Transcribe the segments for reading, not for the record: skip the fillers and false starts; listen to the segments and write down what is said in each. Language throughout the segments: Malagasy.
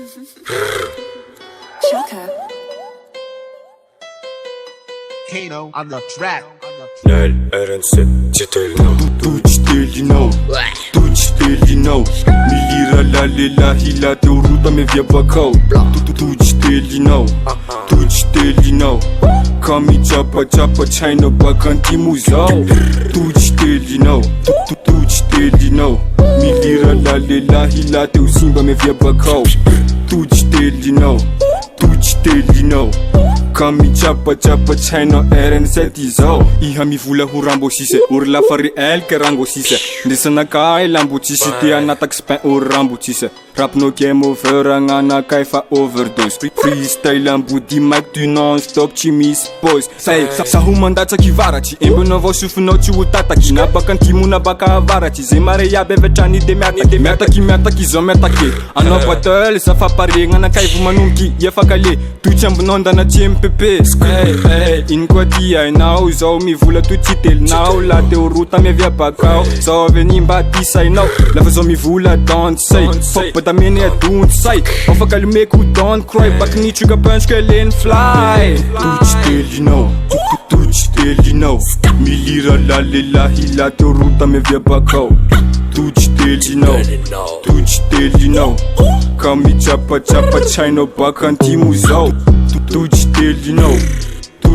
Shocker. Kano on the track. Nel RNC Citelino Tu Citelino Milira la lela hila te uruta me via bacau Tu Citelino Kami chapa China bakanti muzao Tu Citelino Milira la lela hila te usimba me via bacau Tu Citelino Kami chapa China RN7 izao Iha mivola ho rambo sise Or lafa réel ke rango sise Ndesana ka lambo tsisy Te anatak spin or rambo tsise Rap no game over agnana kai fa overdose Freestyle ambody mic du non-stop tsy misy pause Sa ho mandatsaky ivaratry Embonao vao sofinao tsy ho tataky Na baka antimo na baka avaratry Zay mare iaby avetrany de miataky izao miataky Anao battle sa faparegna kai vo manomboky iafakale Tutsy ambonao ndana tsy MPP Ino koa ty hainao Zao mivola to Citelinao La te orota me via bakao Zao aveny mba ty sainao Lafa zao mivola don't say Fuck but amene a don't say Afaka lumeko don't cry Bak ni tsuga punch ke len fly Tu Citelinao Milira la lela hila te orota me via bakao Tu Citelinao Kami chapa China bakanti muzao Tu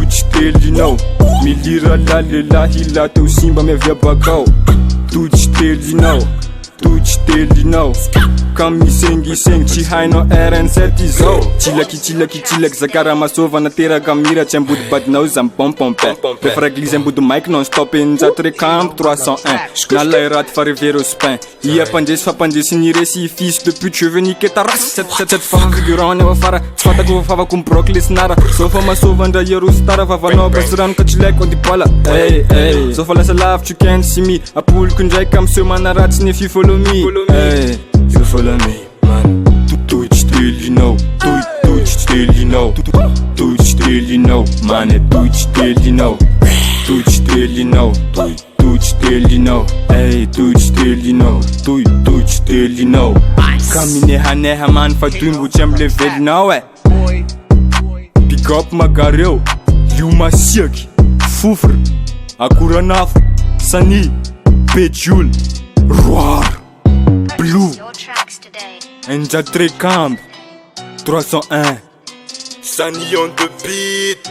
Citelinao Milira la lela hila te usimba me via bakao Tu Citelinao Kami sengi tsy hainao RN7 izao Tsilaki zakara masova nateraka mira Tsy ambody badinao za mipompompin Refa raglizy ambody mic non-stop Enjato recamp 301 Nalay raty fa revero spin Ia pandresy fampanjesy ny resi fils depuis tu veux niquer ta race 7 fa figurant eo afara Tsy fatako fafako mbrock lesnara Zao fa masova ndra Eurostar Vavanao basy rano ka tsy laiko andipala Zao fa lasa lavitry kend simi Apoloko ndraiky am seo manaratsy ny follow me You follow me, man. Tu Citelinao, man. Tu Citelinao, hey, tu Citelinao. Kami neha man fa tuimbo tsy am levelinao Pick up magareo, liu masiaky, fofra, akoranafo, sani, Pétiole, Roar Blue Enjatre Camp 301 Sani on the beat